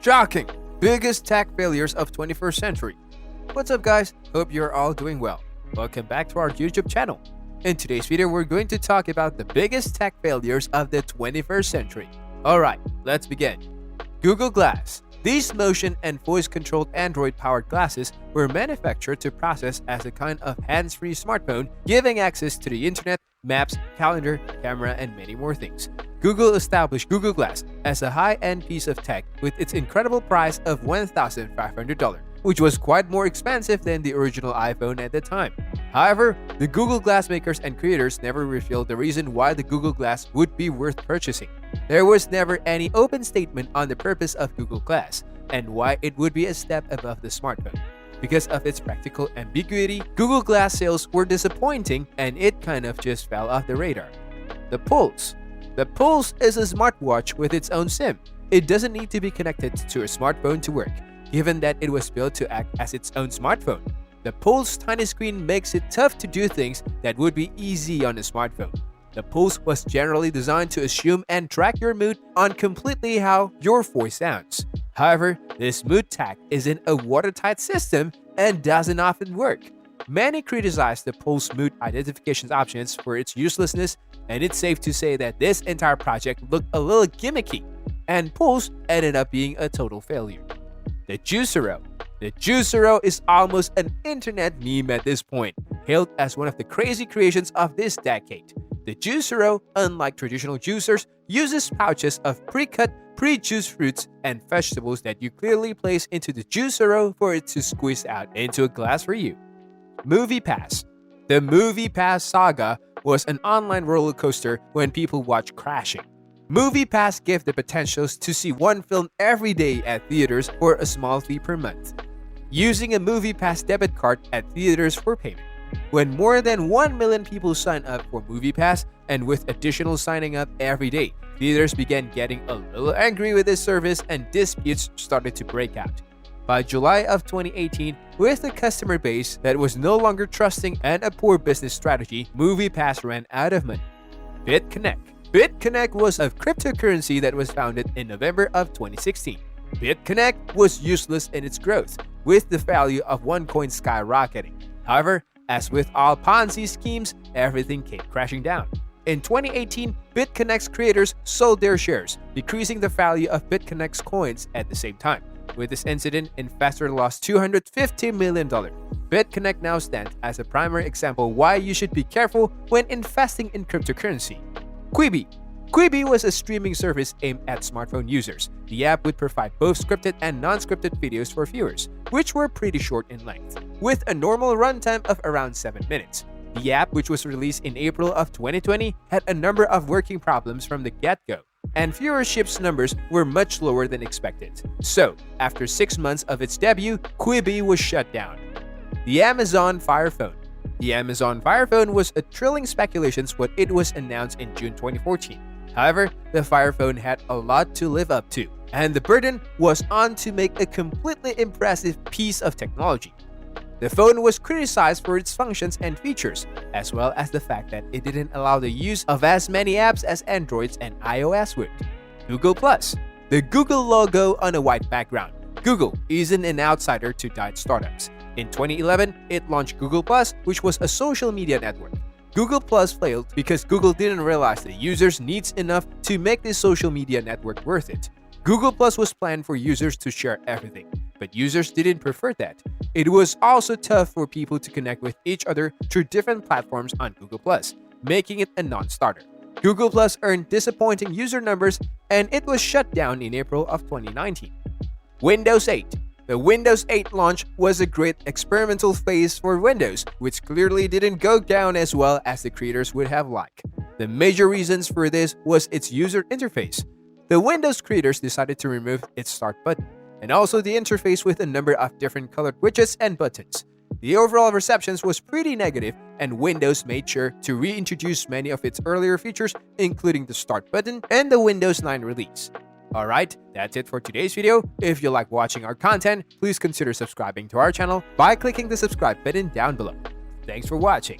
Shocking! Biggest tech failures of 21st century. What's up guys? Hope you're all doing well. Welcome back to our YouTube channel. In today's video, we're going to talk about the biggest tech failures of the 21st century. Alright, let's begin. Google Glass. These motion and voice-controlled Android-powered glasses were manufactured to process as a kind of hands-free smartphone, giving access to the internet, maps, calendar, camera, and many more things. Google established Google Glass as a high-end piece of tech with its incredible price of $1,500, which was quite more expensive than the original iPhone at the time. However, the Google Glass makers and creators never revealed the reason why the Google Glass would be worth purchasing. There was never any open statement on the purpose of Google Glass and why it would be a step above the smartphone. Because of its practical ambiguity, Google Glass sales were disappointing and it kind of just fell off the radar. The Pulse. The Pulse is a smartwatch with its own SIM. It doesn't need to be connected to a smartphone to work, given that it was built to act as its own smartphone. The Pulse tiny screen makes it tough to do things that would be easy on a smartphone. The Pulse was generally designed to assume and track your mood on completely how your voice sounds. However, this mood tag isn't a watertight system and doesn't often work. Many criticize the Pulse mood identification options for its uselessness, and it's safe to say that this entire project looked a little gimmicky, and Pulse ended up being a total failure. The Juicero. The Juicero is almost an internet meme at this point, hailed as one of the crazy creations of this decade. The Juicero, unlike traditional juicers, uses pouches of pre-cut, pre-juiced fruits and vegetables that you clearly place into the Juicero for it to squeeze out into a glass for you. MoviePass. The MoviePass saga was an online roller coaster when people watched Crashing. MoviePass gave the potentials to see one film every day at theaters for a small fee per month, using a MoviePass debit card at theaters for payment. When more than 1 million people signed up for MoviePass, and with additional signing up every day, theaters began getting a little angry with this service and disputes started to break out. By July of 2018, with a customer base that was no longer trusting and a poor business strategy, MoviePass ran out of money. BitConnect. BitConnect was a cryptocurrency that was founded in November of 2016. BitConnect was useless in its growth, with the value of one coin skyrocketing. However, as with all Ponzi schemes, everything came crashing down. In 2018, BitConnect's creators sold their shares, decreasing the value of BitConnect's coins at the same time. With this incident, investors lost $250 million. BitConnect now stands as a primary example why you should be careful when investing in cryptocurrency. Quibi. Quibi was a streaming service aimed at smartphone users. The app would provide both scripted and non-scripted videos for viewers, which were pretty short in length, with a normal runtime of around 7 minutes. The app, which was released in April of 2020, had a number of working problems from the get-go, and viewership's numbers were much lower than expected. So, after 6 months of its debut, Quibi was shut down. The Amazon Fire Phone. The Amazon Fire Phone was a thrilling speculation when it was announced in June 2014. However, the Fire Phone had a lot to live up to, and the burden was on to make a completely impressive piece of technology. The phone was criticized for its functions and features, as well as the fact that it didn't allow the use of as many apps as Android and iOS would. Google+. The Google logo on a white background. Google isn't an outsider to diet startups. In 2011, it launched Google+, which was a social media network. Google Plus failed because Google didn't realize the users' needs enough to make this social media network worth it. Google Plus was planned for users to share everything, but users didn't prefer that. It was also tough for people to connect with each other through different platforms on Google Plus, making it a non-starter. Google Plus earned disappointing user numbers and it was shut down in April of 2019. Windows 8. The Windows 8 launch was a great experimental phase for Windows, which clearly didn't go down as well as the creators would have liked. The major reasons for this was its user interface. The Windows creators decided to remove its start button, and also the interface with a number of different colored widgets and buttons. The overall reception was pretty negative, and Windows made sure to reintroduce many of its earlier features, including the start button and the Windows 9 release. Alright, that's it for today's video. If you like watching our content, please consider subscribing to our channel by clicking the subscribe button down below. Thanks for watching.